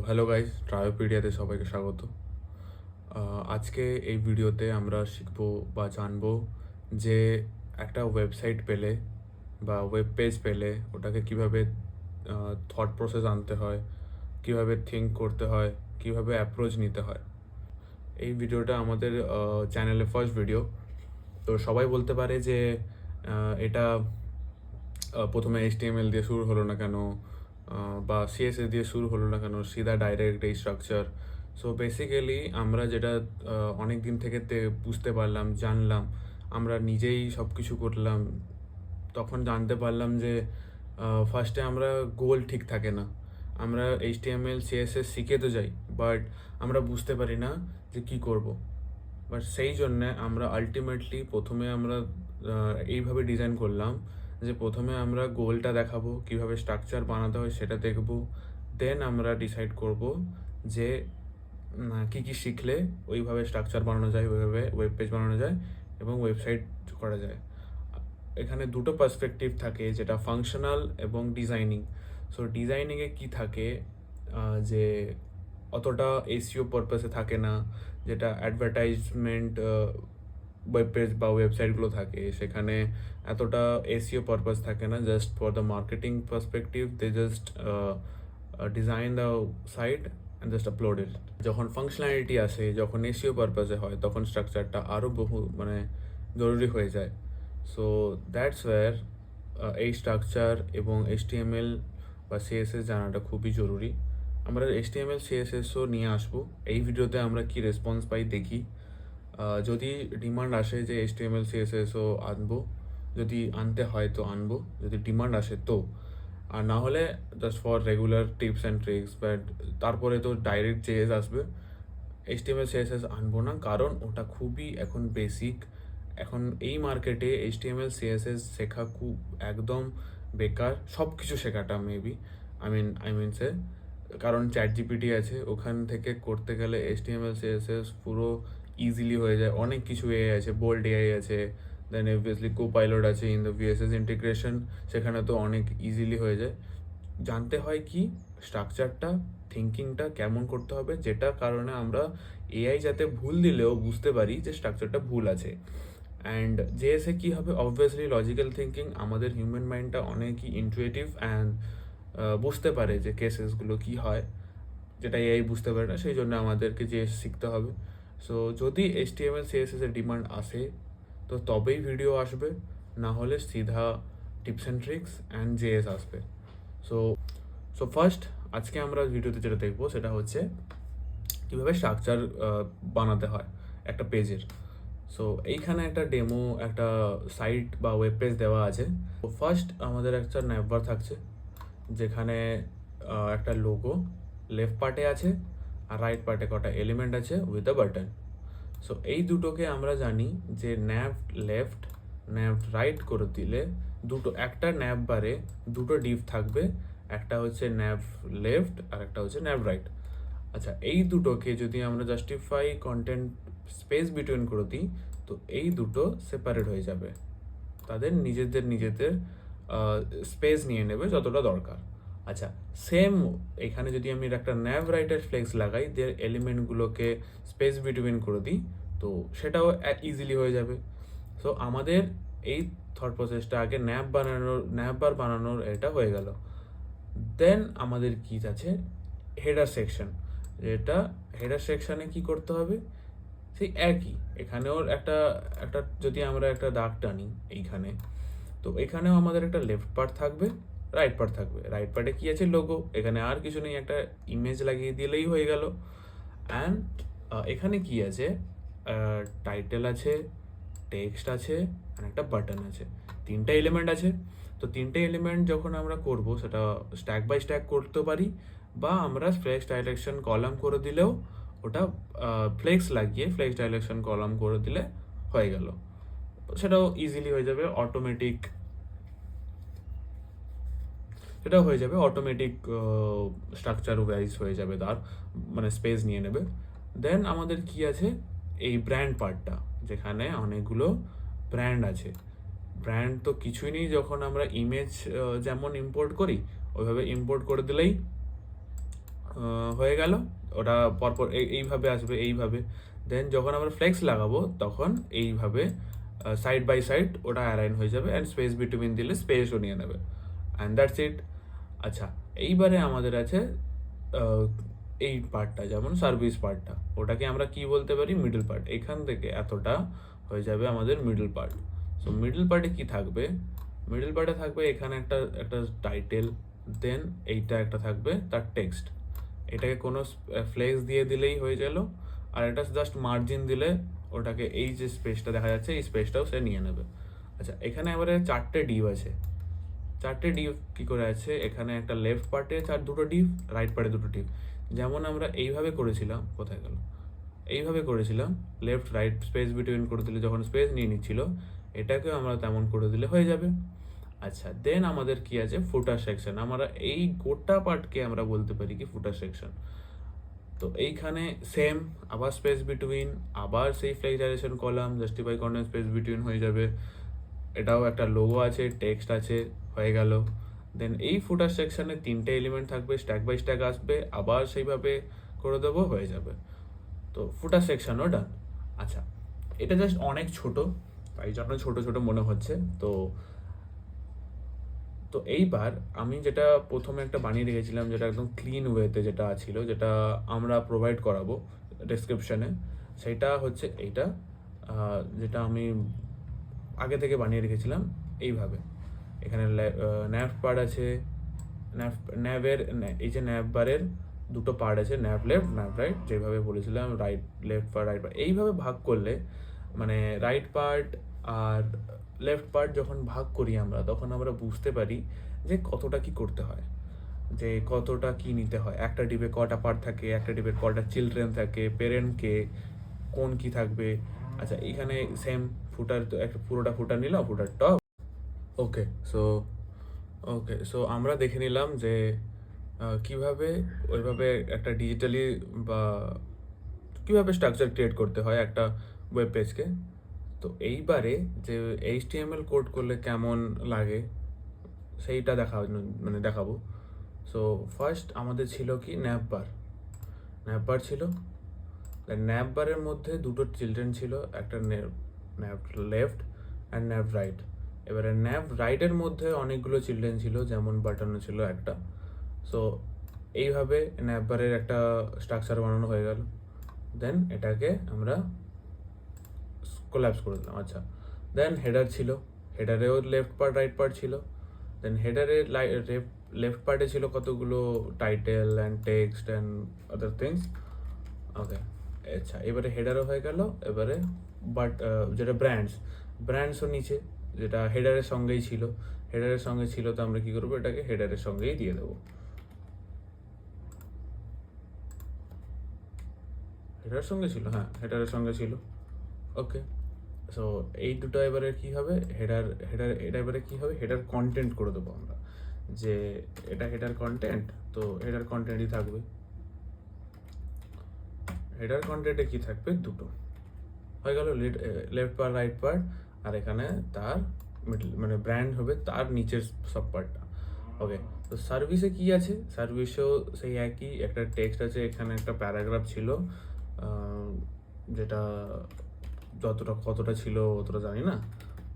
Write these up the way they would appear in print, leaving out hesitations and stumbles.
Hello guys, ট্রায়োপিডিয়াতে সবাইকে স্বাগত। আজকে এই ভিডিওতে আমরা শিখবো বা জানবো যে একটা ওয়েবসাইট পেলে বা ওয়েব পেজ পেলে ওটাকে কিভাবে থট প্রসেস আনতে হয়, কিভাবে থিঙ্ক করতে হয়, কিভাবে অ্যাপ্রোচ নিতে হয়। এই ভিডিওটা আমাদের চ্যানেলে ফার্স্ট ভিডিও। তো সবাই বলতে পারে যে এটা প্রথমে HTML দিয়ে শুরু হলো না কেন, বা CSS দিয়ে শুরু হলো না কেন, সিধা ডাইরেক্ট এই স্ট্রাকচার। সো বেসিক্যালি আমরা যেটা অনেক দিন থেকে বুঝতে পারলাম, জানলাম, আমরা নিজেই সব কিছু করলাম, তখন জানতে পারলাম যে ফার্স্টে আমরা গোল ঠিক থাকে না। আমরা HTML CSS শিখে তো যাই, বাট আমরা বুঝতে পারি না যে কী করব। বাট সেই জন্যে আমরা আলটিমেটলি প্রথমে আমরা এইভাবে ডিজাইন করলাম যে প্রথমে আমরা গোলটা দেখাবো, কিভাবে স্ট্রাকচার বানাতে হয় সেটা দেখব, দেন আমরা ডিসাইড করব যে কী কী শিখলে ওইভাবে স্ট্রাকচার বানানো যায়, ওইভাবে ওয়েব পেজ বানানো যায় এবং ওয়েবসাইট করা যায়। এখানে দুটো পার্সপেক্টিভ থাকে, যেটা ফাংশনাল এবং ডিজাইনিং। সো ডিজাইনিংয়ে কী থাকে, যে অতটা SEO পারপাসে থাকে না, যেটা অ্যাডভার্টাইজমেন্ট ওয়েব পেজ বা ওয়েবসাইটগুলো থাকে সেখানে এতটা SEO পারপাস থাকে না। Just for the marketing perspective they just design the site and just upload it. যখন ফাংশনালিটি আসে, যখন SEO পারপাসে হয়, তখন স্ট্রাকচারটা আরও জরুরি হয়ে যায়। সো দ্যাটস ওয়্যার এই স্ট্রাকচার এবং HTML বা CSS জানাটা খুবই জরুরি। আমরা HTML CSSও নিয়ে আসবো। এই ভিডিওতে আমরা কি রেসপন্স পাই দেখি। যদি ডিমান্ড আসে যে HTML CSSও আনবো, যদি আনতে হয় তো আনবো, যদি ডিমান্ড আসে তো। আর না হলে just for regular tips and tricks, but তারপরে তো ডাইরেক্ট JS আসবে। HTML CSS আনবো না, কারণ ওটা খুবই এখন বেসিক। এখন এই মার্কেটে HTML CSS শেখা খুব একদম বেকার, সব কিছু শেখাটা মেবি আই মিন সে, কারণ ChatGPT আছে, ওখান থেকে করতে গেলে HTML CSS পুরো ইজিলি হয়ে যায়। অনেক কিছু AI আছে, বোল্ড AI আছে, দেন অবভিয়াসলি কোপাইলট আছে ইন দ্য VSS ইন্টিগ্রেশন, সেখানে তো অনেক ইজিলি হয়ে যায়। জানতে হয় কি স্ট্রাকচারটা, থিঙ্কিংটা কেমন করতে হবে, যেটা কারণে আমরা AI যাতে ভুল দিলেও বুঝতে পারি যে স্ট্রাকচারটা ভুল আছে। অ্যান্ড JS-এ কী হবে, অবভিয়াসলি লজিক্যাল থিঙ্কিং, আমাদের হিউম্যান মাইন্ডটা অনেকই ইনটুইটিভ অ্যান্ড বুঝতে পারে যে কেসেসগুলো কী হয়, যেটা AI বুঝতে পারে না, সেই জন্য আমাদেরকে JS শিখতে হবে। সো যদি HTML CSS এর ডিমান্ড আসে তো তবেই ভিডিও আসবে, না হলে সিধা tips and tricks and JS আসবে। সো সো ফার্স্ট আজকে আমরা ভিডিওতে যেটা দেখবো সেটা হচ্ছে কীভাবে স্ট্রাকচার বানাতে হয় একটা পেজের। সো এইখানে একটা ডেমো, একটা সাইট বা ওয়েব পেজ দেওয়া আছে। তো ফার্স্ট আমাদের একটা ন্যাভবার থাকছে, যেখানে একটা লোগো লেফট পার্টে আছে আর রাইট পার্টে কটা এলিমেন্ট আছে উইথ আ বাটন। সো এই দুটোকে আমরা জানি যে ন্যাভ লেফট, ন্যাভ রাইট করে দিলে একটা ন্যাভ বারে দুটো ডিভ থাকবে, একটা হচ্ছে ন্যাভ লেফট আর একটা হচ্ছে ন্যাভ রাইট। আচ্ছা, এই দুটোকে যদি আমরা জাস্টিফাই কন্টেন্ট স্পেস বিটুইন করে দিই তো এই দুটো সেপারেট হয়ে যাবে, তাদের নিজেদের স্পেস নিয়ে নেবে যতটা দরকার। আচ্ছা, সেম এখানে যদি আমি একটা ন্যাভ রাইটের ফ্লেক্স লাগাই, দের এলিমেন্টগুলোকে স্পেস বিটুইন করে দিই, তো সেটাও ইজিলি হয়ে যাবে। সো আমাদের এই থট প্রসেসটা আগে ন্যাভ বার বানানোর এটা হয়ে গেল। দেন আমাদের কি আছে, হেডার সেকশন। যেটা হেডার সেকশনে কি করতে হবে, সেই একই, এখানেও একটা একটা যদি আমরা একটা দাগ টানি এইখানে, তো এখানেও আমাদের একটা লেফট পার্ট থাকবে, রাইট পার্ট থাকবে। রাইট পার্টে কি আছে, লোগো, এখানে আর কিছু নেই, একটা ইমেজ লাগিয়ে দিলেই হয়ে গেল। অ্যান্ড এখানে কি আছে, টাইটেল আছে, টেক্সট আছে আর একটা বাটন আছে, তিনটা এলিমেন্ট আছে। তো তিনটে এলিমেন্ট যখন আমরা করব সেটা স্ট্যাক বাই স্ট্যাক করতে পারি, বা আমরা ফ্লেক্স ডাইরেকশন কলাম করে দিলেও ওটা ফ্লেক্স লাগিয়ে ফ্লেক্স ডাইরেকশন কলাম করে দিলে হয়ে গেল। সেটাও ইজিলি হয়ে যাবে, সেটাও হয়ে যাবে অটোমেটিক, স্ট্রাকচার ওয়াইজ হয়ে যাবে, তার মানে স্পেস নিয়ে নেবে। দেন আমাদের কি আছে, এই ব্র্যান্ড পার্টটা, যেখানে অনেকগুলো ব্র্যান্ড আছে। ব্র্যান্ড তো কিছুই নেই, যখন আমরা ইমেজ যেমন ইম্পোর্ট করি ওইভাবে ইম্পোর্ট করে দিলেই হয়ে গেল। ওটা পরপর এইভাবে আসবে, এইভাবে। দেন যখন আমরা ফ্লেক্স লাগাবো তখন এইভাবে সাইড বাই সাইড ওটা অ্যালাইন হয়ে যাবে, অ্যান্ড স্পেস বিটুইন দিলে স্পেসও নিয়ে নেবে, অ্যান্ড দ্যাটস ইট। আচ্ছা, এইবারে আমাদের আছে আহ, এই পার্টটা, যেমন সার্ভিস পার্টটা, ওটাকে আমরা কি বলতে পারি, মিডল পার্ট। এখান থেকে এতটা হয়ে যাবে আমাদের মিডল পার্ট। সো মিডল পার্টে কি থাকবে, মিডল পার্টে থাকবে এখানে একটা একটা টাইটেল, দেন এইটা একটা থাকবে তার টেক্সট। এটাকে কোনো ফ্লেক্স দিয়ে দিলেই হয়ে গেল, আর এটা জাস্ট মার্জিন দিলে ওটাকে, এই যে স্পেসটা দেখা যাচ্ছে এই স্পেসটাও সে নিয়ে নেবে। আচ্ছা, এখানে এবারে 4টে ডিভ আছে। 4টে ডিভ কী করে আছে, এখানে একটা লেফট পার্টে দুটো ডিভ, রাইট পার্টে দুটো ডিভ। যেমন আমরা এইভাবে করেছিলাম, কোথায় গেল, এইভাবে করেছিলাম, লেফট রাইট স্পেস বিটুইন করে দিলে যখন স্পেস নিয়ে নিচ্ছিল, এটাকেও আমরা তেমন করে দিলে হয়ে যাবে। আচ্ছা, দেন আমাদের কি আছে, ফুটার সেকশন। আমরা এই গোটা পার্টকে আমরা বলতে পারি কি ফুটার সেকশন। তো এইখানে সেম, আবার স্পেস বিটুইন, আবার সেই flex direction column, justify content space between হয়ে যাবে। এটাও একটা লোগো আছে, টেক্সট আছে, হয়ে গেল। দেন এই ফুটার সেকশনে 3টে এলিমেন্ট থাকবে, স্ট্যাক বাই স্ট্যাক আসবে, আবার সেইভাবে করে দেবো, হয়ে যাবে। তো ফুটার সেকশনও ডান। আচ্ছা, এটা জাস্ট অনেক ছোট, তাই জন্য ছোট ছোট মনে হচ্ছে। তো তো এইবার আমি যেটা প্রথমে একটা বানিয়ে রেখেছিলাম, যেটা একদম ক্লিন ওয়েতে যেটা ছিল, যেটা আমরা প্রোভাইড করাবো ডেসক্রিপশনে, সেটা হচ্ছে এইটা, যেটা আমি আগে থেকে বানিয়ে রেখেছিলাম এইভাবে। এখানে ন্যাভ পার্ট আছে, ন্যাভের এই যে ন্যাভ বারের দুটো পার্ট আছে, ন্যাভ লেফট ন্যাভ রাইট, যেভাবে বলেছিলাম right left part right part, এইভাবে ভাগ করলে, মানে রাইট পার্ট আর লেফট পার্ট যখন ভাগ করি আমরা, তখন আমরা বুঝতে পারি যে কতটা কি করতে হয়, যে কতটা কি নিতে হয়। একটা ডিবে কটা পার্ট থাকে, একটা ডিবে কটা চিলড্রেন থাকে, পেরেন্টকে কোন কি থাকবে। আচ্ছা, এখানে সেম ফুটার, একটা পুরোটা ফুটার নিলাম, ফুটার টপ। ওকে সো আমরা দেখে নিলাম যে কিভাবে ওইভাবে একটা ডিজিটালি বা কিভাবে স্ট্রাকচার ক্রিয়েট করতে হয় একটা ওয়েব পেজকে। তো এইবারে যে এইচটিএমএল কোড করলে কেমন লাগে সেইটা দেখাবো। সো ফার্স্ট আমাদের ছিল কি, ন্যাপ বার ছিল। ন্যাপ বারের মধ্যে দুটো চিলড্রেন ছিল, একটা nap left and nap right. এবারে ন্যাপ রাইটের মধ্যে অনেকগুলো চিলড্রেন ছিল, যেমন বাটনও ছিল একটা। সো এইভাবে ন্যাপ বারের একটা স্ট্রাকচার বানানো হয়ে গেল। দেন এটাকে আমরা কোল্যাপস করে দিলাম। আচ্ছা, দেন হেডার ছিল, হেডারেও লেফট পার্ট রাইট পার্ট ছিল। দেন হেডারের লেফট পার্টে ছিল কতগুলো title and text and other things. Okay, আচ্ছা, এবারে হেডারও হয়ে গেল। এবারে যেটা ব্র্যান্ডসও নিচে, যেটা হেডারের সঙ্গেই ছিল, তো আমরা কি করবো, এটাকে হেডারের সঙ্গেই দিয়ে দেবো। হেডারের সঙ্গে ছিল, হ্যাঁ হেডারের সঙ্গে ছিল। ওকে, সো এই দুটো এবারে কি হবে, এটা এবারে কি হবে, হেডার কন্টেন্ট করে দেবো আমরা, যে এটা হেডার কন্টেন্ট, তো হেডার কন্টেন্টই থাকবে। হেডার কন্টেন্টে কি থাকবে, দুটো হয়ে গেল, লেফট পার্ট রাইট পার্ট, আর এখানে তার মিডল মানে ব্র্যান্ড হবে তার নিচের সব পার্টটা। ওকে, তো সার্ভিসে কি আছে, সার্ভিসেও সেই একই, একটা টেক্সট আছে, এখানে একটা প্যারাগ্রাফ ছিল, যেটা কতটা ছিল অতটা জানি না।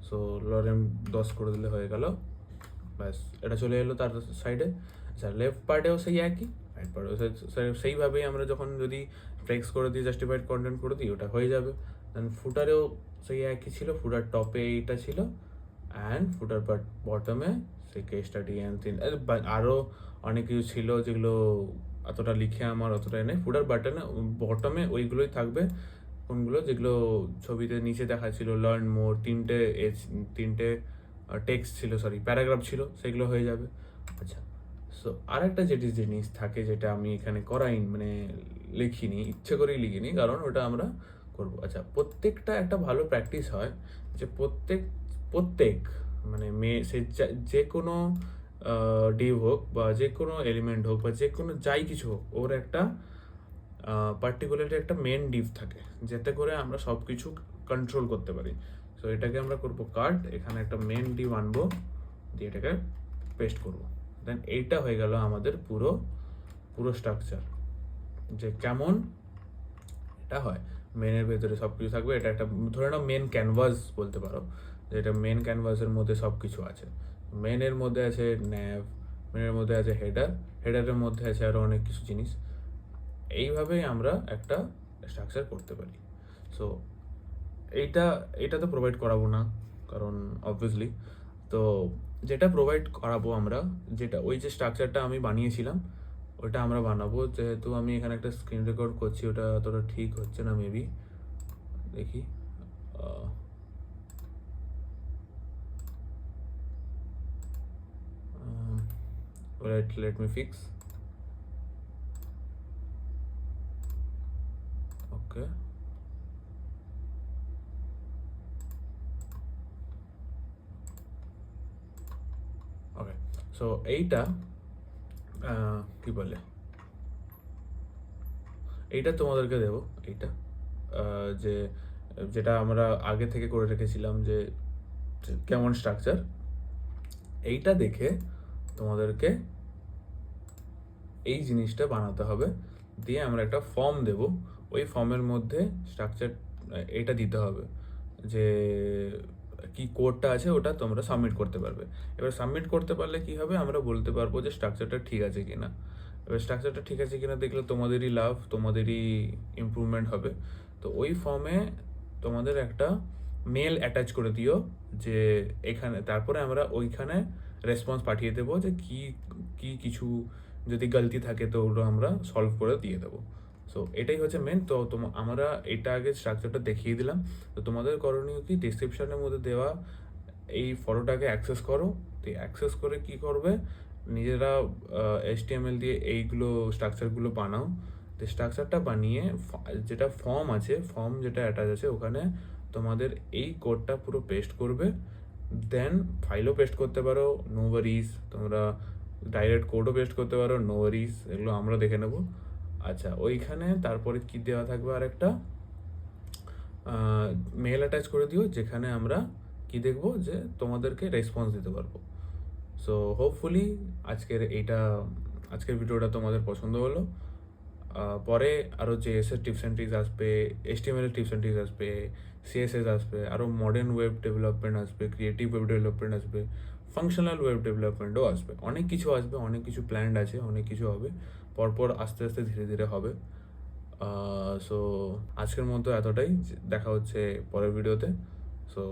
সো লরেম 10 করে দিলে হয়ে গেল, ব্যাস এটা চলে এলো তার সাইডে। আচ্ছা, লেফট পার্টেও সেই একই, রাইট পার্টেও সেইভাবেই আমরা যখন যদি ফ্লেক্স করে দিই, জাস্টিফাইড কন্টেন্ট করে দিই, ওটা হয়ে যাবে। দেন ফুটারেও সেই একই ছিল, ফুটার টপে এইটা ছিল, অ্যান্ড ফুটার বটমে সেই কেস স্টাডি অ্যান্ড আরও অনেক কিছু ছিল, যেগুলো অতটা লিখে আমার অতটা নেই। ফুটার বটমে ওইগুলোই থাকবে, কোনগুলো, যেগুলো ছবিতে নিচে দেখা ছিল, লার্ন মোর, তিনটে টেক্সট ছিল, সরি প্যারাগ্রাফ ছিল, সেগুলো হয়ে যাবে। আচ্ছা, সো আরেকটা জিনিস থাকে, যেটা আমি এখানে লিখিনি, ইচ্ছে করেই লিখিনি, কারণ ওটা আমরা করবো। আচ্ছা, প্রত্যেকটা একটা ভালো প্র্যাকটিস হয় যে প্রত্যেক সে যে কোনো ডিভ হোক, বা যে কোনো এলিমেন্ট হোক, বা যে কোনো যাই কিছু হোক, ওর একটা পার্টিকুলারলি একটা মেন ডিভ থাকে, যাতে করে আমরা সব কিছু কন্ট্রোল করতে পারি। সো এটাকে আমরা করবো কাট, এখানে একটা মেন ডিভ আনবো, দিয়ে এটাকে পেস্ট করবো। দেন এইটা হয়ে গেল আমাদের পুরো পুরো স্ট্রাকচার যে কেমন এটা হয়। মেনের ভেতরে সব কিছু থাকবে, এটা একটা ধরে নাও মেন ক্যানভাস বলতে পারো, যে এটা মেন ক্যানভাসের মধ্যে সব কিছু আছে। মেনের মধ্যে আছে ন্যাভ, মেনের মধ্যে আছে হেডার, হেডারের মধ্যে আছে আরও অনেক কিছু জিনিস। এইভাবেই আমরা একটা স্ট্রাকচার করতে পারি। সো এইটা এটা তো প্রোভাইড করাবো না, কারণ অবভিয়াসলি তো যেটা প্রোভাইড করাবো আমরা, যেটা ওই যে স্ট্রাকচারটা আমি বানিয়েছিলাম ওটা আমরা বানাবো। যেহেতু আমি এখানে একটা স্ক্রিন রেকর্ড করছি, ওটা অতটা ঠিক হচ্ছে না মেবি, দেখি। let me fix. Okay. ওকে, সো এইটা কি বলে, এইটা তোমাদেরকে দেবো। এইটা যে যেটা আমরা আগে থেকে করে রেখেছিলাম, যে কেমন স্ট্রাকচার, এইটা দেখে তোমাদেরকে এই জিনিসটা বানাতে হবে। দিয়ে আমরা একটা ফর্ম দেব, ওই ফর্মের মধ্যে স্ট্রাকচার এইটা দিতে হবে, যে কি কোডটা আছে ওটা তোমরা সাবমিট করতে পারবে। এবার সাবমিট করতে পারলে কি হবে, আমরা বলতে পারবো যে স্ট্রাকচারটা ঠিক আছে কিনা। এবার স্ট্রাকচারটা ঠিক আছে কিনা দেখলে তোমাদেরই লাভ, তোমাদেরই ইমপ্রুভমেন্ট হবে। তো ওই ফর্মে তোমাদের একটা মেল অ্যাটাচ করে দিও, যে এখানে তারপরে আমরা ওইখানে রেসপন্স পাঠিয়ে দেবো, যে কি কি কিছু যদি গলতি থাকে তো ওগুলো আমরা সলভ করে দিয়ে দেবো। সো এটাই হচ্ছে মেন। তো আমরা এটা আগে স্ট্রাকচারটা দেখিয়ে দিলাম। তো তোমাদের করণীয় কি, ডিসক্রিপশনের মধ্যে দেওয়া এই ফটোটাকে অ্যাক্সেস করো। তো অ্যাক্সেস করে কি করবে, নিজেরা HTML দিয়ে এইগুলো স্ট্রাকচারগুলো বানাও। তো স্ট্রাকচারটা বানিয়ে যেটা ফর্ম আছে, ফর্ম যেটা অ্যাটাচ আছে ওখানে তোমাদের এই কোডটা পুরো পেস্ট করবে। দেন ফাইলও পেস্ট করতে পারো, নো ওয়ারিজ। তোমরা ডাইরেক্ট কোডও পেস্ট করতে পারো, নো ওয়ারিজ, এগুলো আমরা দেখে নেবো। আচ্ছা, ওইখানে তারপরে কি দেওয়া থাকবে, আর একটা মেল অ্যাটাচ করে দিও, যেখানে আমরা কি দেখবো, যে তোমাদেরকে রেসপন্স দিতে পারবো। সো হোপফুলি আজকের ভিডিওটা তোমাদের পছন্দ হলো। পরে আরও JS এর টিপস অ্যান্ড ট্রিক্স আসবে, HTML এর টিপস অ্যান্ড ট্রিক্স আসবে, CSS আসবে, আরও মডার্ন ওয়েব ডেভেলপমেন্ট আসবে, ক্রিয়েটিভ ওয়েব ডেভেলপমেন্ট আসবে, ফাংশনাল ওয়েব ডেভেলপমেন্টও আসবে। অনেক কিছু আসবে, অনেক কিছু প্ল্যান্ড আছে, অনেক কিছু হবে পরপর, আস্তে আস্তে ধীরে ধীরে হবে। সো আজকের মতো এতটাই, দেখা হচ্ছে পরের ভিডিওতে। সো